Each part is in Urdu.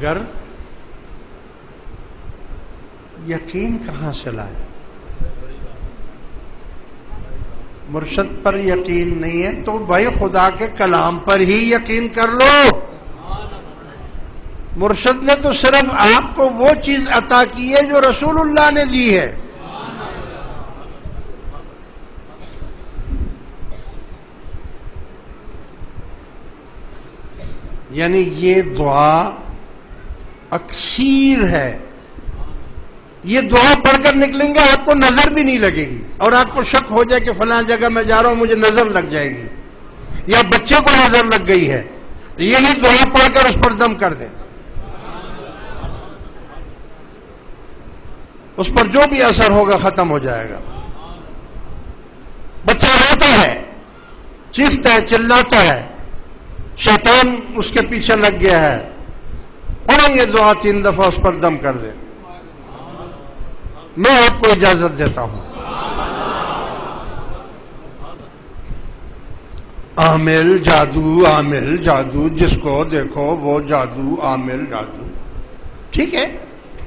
مگر یقین کہاں سے لائے؟ مرشد پر یقین نہیں ہے تو بھائی خدا کے کلام پر ہی یقین کر لو۔ مرشد نے تو صرف آپ کو وہ چیز عطا کی ہے جو رسول اللہ نے دی ہے۔ یعنی یہ دعا اکثیر ہے، یہ دعا پڑھ کر نکلیں گے آپ کو نظر بھی نہیں لگے گی، اور آپ کو شک ہو جائے کہ فلاں جگہ میں جا رہا ہوں مجھے نظر لگ جائے گی، یا بچے کو نظر لگ گئی ہے، یہی دعا پڑھ کر اس پر دم کر دیں، اس پر جو بھی اثر ہوگا ختم ہو جائے گا۔ بچہ روتا ہے، چیختا ہے، چلاتا ہے، شیطان اس کے پیچھے لگ گیا ہے، پڑھیں یہ دعا 3 دفعہ اس پر دم کر دیں۔ میں آپ کو اجازت دیتا ہوں۔ عامل جادو، عامل جادو، جس کو دیکھو وہ جادو، عامل جادو، ٹھیک ہے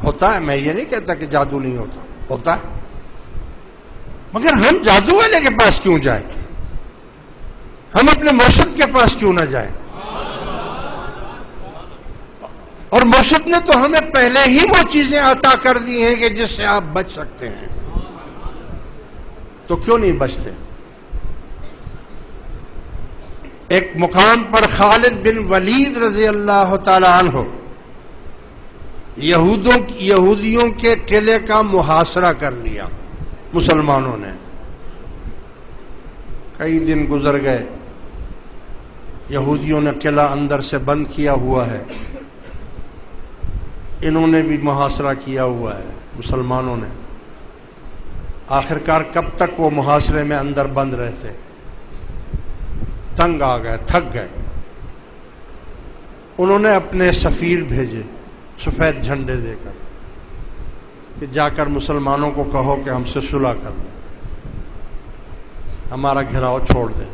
ہوتا ہے، میں یہ نہیں کہتا کہ جادو نہیں ہوتا، ہوتا ہے، مگر ہم جادو والے کے پاس کیوں جائیں؟ ہم اپنے مرشد کے پاس کیوں نہ جائیں؟ اور مرشد نے تو ہمیں پہلے ہی وہ چیزیں عطا کر دی ہیں کہ جس سے آپ بچ سکتے ہیں، تو کیوں نہیں بچتے؟ ایک مقام پر خالد بن ولید رضی اللہ تعالی عنہ یہودیوں کے قلعے کا محاصرہ کر لیا مسلمانوں نے، کئی دن گزر گئے، یہودیوں نے قلعہ اندر سے بند کیا ہوا ہے، انہوں نے بھی محاصرہ کیا ہوا ہے مسلمانوں نے، آخرکار کب تک وہ محاصرے میں اندر بند رہتے؟ تنگ آ گئے، تھک گئے، انہوں نے اپنے سفیر بھیجے سفید جھنڈے دے کر کہ جا کر مسلمانوں کو کہو کہ ہم سے صلح کر لیں، ہمارا گھیراؤ چھوڑ دیں۔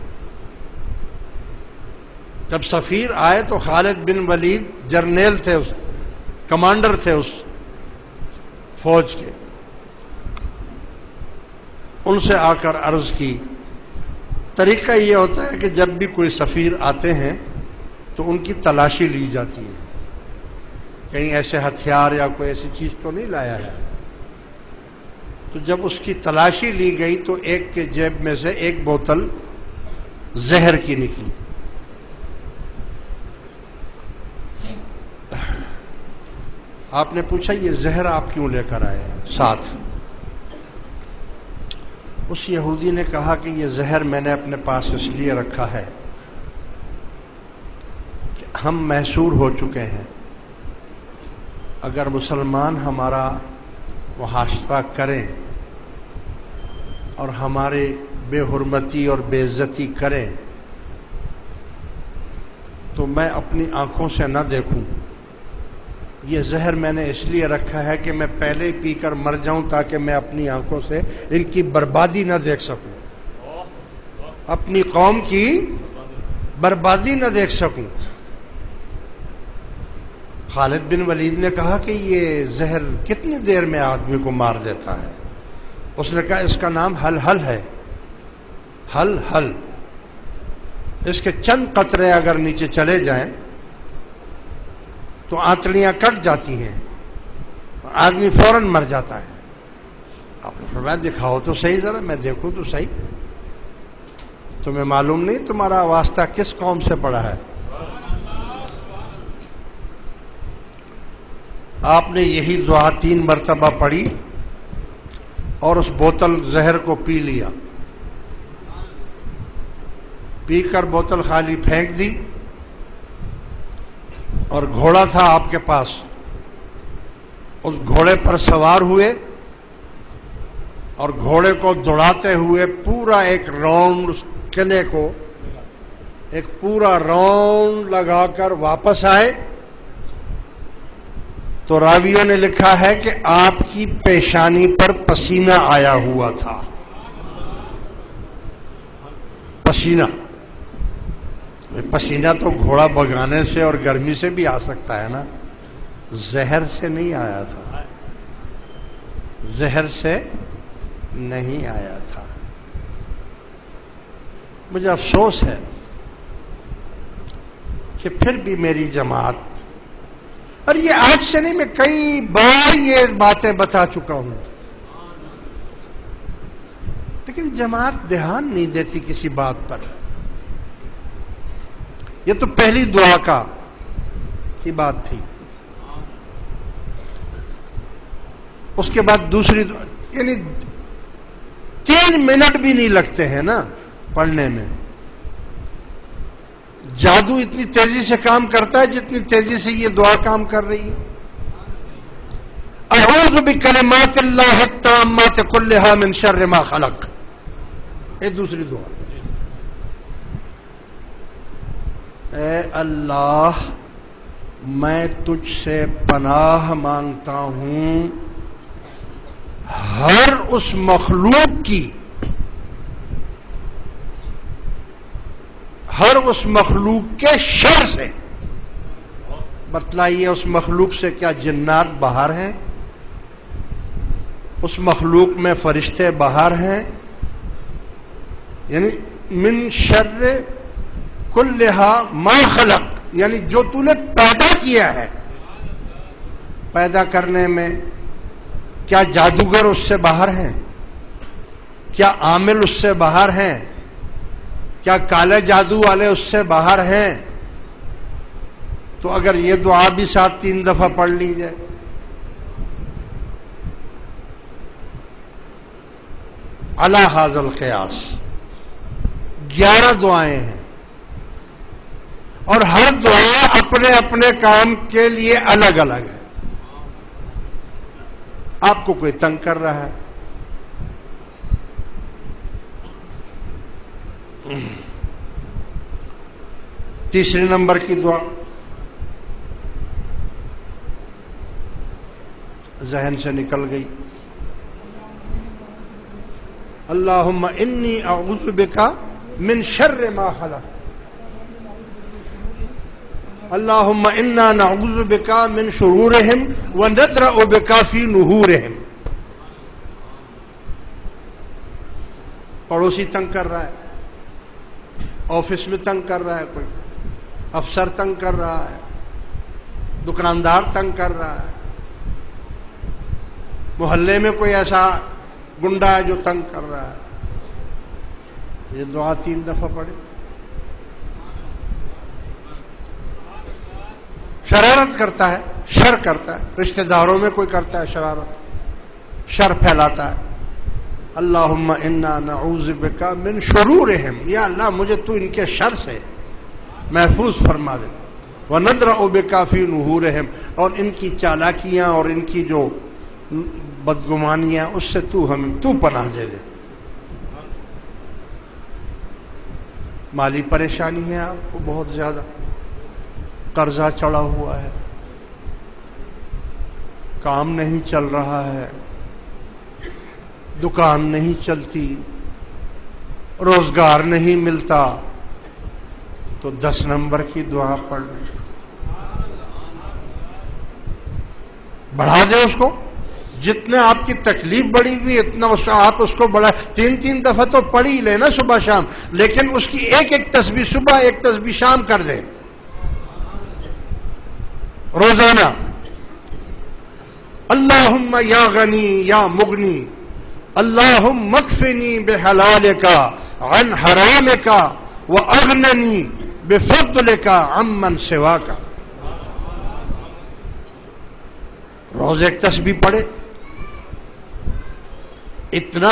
جب سفیر آئے تو خالد بن ولید جرنیل تھے، اس کمانڈر تھے اس فوج کے، ان سے آ کر عرض کی۔ طریقہ یہ ہوتا ہے کہ جب بھی کوئی سفیر آتے ہیں تو ان کی تلاشی لی جاتی ہے، کہیں ایسے ہتھیار یا کوئی ایسی چیز تو نہیں لایا ہے، تو جب اس کی تلاشی لی گئی تو ایک کے جیب میں سے ایک بوتل زہر کی نکلی۔ آپ نے پوچھا یہ زہر آپ کیوں لے کر آئے ہیں ساتھ؟ اس یہودی نے کہا کہ یہ زہر میں نے اپنے پاس اس لیے رکھا ہے کہ ہم محصور ہو چکے ہیں، اگر مسلمان ہمارا محاصرہ کریں اور ہمارے بے حرمتی اور بے عزتی کریں تو میں اپنی آنکھوں سے نہ دیکھوں، یہ زہر میں نے اس لیے رکھا ہے کہ میں پہلے ہی پی کر مر جاؤں تاکہ میں اپنی آنکھوں سے ان کی بربادی نہ دیکھ سکوں، اپنی قوم کی بربادی نہ دیکھ سکوں۔ خالد بن ولید نے کہا کہ یہ زہر کتنی دیر میں آدمی کو مار دیتا ہے؟ اس نے کہا اس کا نام حل ہے، حل، اس کے چند قطرے اگر نیچے چلے جائیں تو آنتڑیاں کٹ جاتی ہیں، آدمی فوراً مر جاتا ہے۔ آپ نے فرمایا دکھاؤ تو صحیح ذرا، میں دیکھوں تو صحیح، تمہیں معلوم نہیں تمہارا واسطہ کس قوم سے پڑا ہے؟ آپ نے یہی دعا 3 مرتبہ پڑھی اور اس بوتل زہر کو پی لیا، پی کر بوتل خالی پھینک دی، اور گھوڑا تھا آپ کے پاس، اس گھوڑے پر سوار ہوئے اور گھوڑے کو دوڑاتے ہوئے پورا ایک راؤنڈ اس قلعے کو ایک پورا راؤنڈ لگا کر واپس آئے تو راویوں نے لکھا ہے کہ آپ کی پیشانی پر پسینہ آیا ہوا تھا، پسینہ تو گھوڑا بگانے سے اور گرمی سے بھی آ سکتا ہے نا، زہر سے نہیں آیا تھا، زہر سے نہیں آیا تھا۔ مجھے افسوس ہے کہ پھر بھی میری جماعت، اور یہ آج سے نہیں، میں کئی بار یہ باتیں بتا چکا ہوں، لیکن جماعت دھیان نہیں دیتی کسی بات پر۔ یہ تو پہلی دعا کی بات تھی، اس کے بعد دوسری دعا، یعنی 3 منٹ بھی نہیں لگتے ہیں نا پڑھنے میں۔ جادو اتنی تیزی سے کام کرتا ہے جتنی تیزی سے یہ دعا کام کر رہی ہے۔ اعوذ بکلمات اللہ التامات کلھا من شر ما خلق، یہ دوسری دعا۔ اے اللہ میں تجھ سے پناہ مانگتا ہوں ہر اس مخلوق کی، ہر اس مخلوق کے شر سے۔ بتلائیے اس مخلوق سے کیا جنات باہر ہیں؟ اس مخلوق میں فرشتے باہر ہیں؟ یعنی من شر کلھا ما خلق، یعنی جو تو نے پیدا کیا ہے، پیدا کرنے میں کیا جادوگر اس سے باہر ہیں؟ کیا عامل اس سے باہر ہیں؟ کیا کالے جادو والے اس سے باہر ہیں؟ تو اگر یہ دعا بھی ساتھ 3 دفعہ پڑھ لی جائے، علی ھذا القیاس 11 دعائیں ہیں، اور ہر دعا اپنے اپنے کام کے لیے الگ الگ ہے۔ آپ کو کوئی تنگ کر رہا ہے، تیسرے نمبر کی دعا ذہن سے نکل گئی، اللہم انی اعوذ بک من شر ما خلق، اللہم انا نعوذ بک من شرورہم وندرأ بک فی نحورہم۔ پڑوسی تنگ کر رہا ہے، آفس میں تنگ کر رہا ہے، کوئی افسر تنگ کر رہا ہے، دکاندار تنگ کر رہا ہے، محلے میں کوئی ایسا گنڈا ہے جو تنگ کر رہا ہے، یہ دعا 3 دفعہ پڑھے۔ شرارت کرتا ہے، شر کرتا ہے، رشتہ داروں میں کوئی کرتا ہے شرارت، شر پھیلاتا ہے، اللہم انا نعوذ بک من شرورہم، یا اللہ مجھے تو ان کے شر سے محفوظ فرما دے، وندرأ بک فی نحورہم، اور ان کی چالاکیاں اور ان کی جو بدگمانیاں اس سے تو پناہ دے دے۔ مالی پریشانی ہے آپ کو بہت زیادہ، قرضہ چڑھا ہوا ہے، کام نہیں چل رہا ہے، دکان نہیں چلتی، روزگار نہیں ملتا، تو 10 نمبر کی دعا پڑھ لیں، بڑھا دیں اس کو، جتنے آپ کی تکلیف بڑھی ہوئی اتنا آپ اس کو بڑھا، 3 دفعہ تو پڑھ ہی لیں نا صبح شام، لیکن اس کی ایک تسبیح صبح، ایک تسبیح شام کر دیں روزانہ۔ اللہم یا غنی یا مغنی، اللہم اکفنی بحلالک عن حرامک واغننی بفضلک عمن سواک۔ روز ایک تسبیح پڑھے، اتنا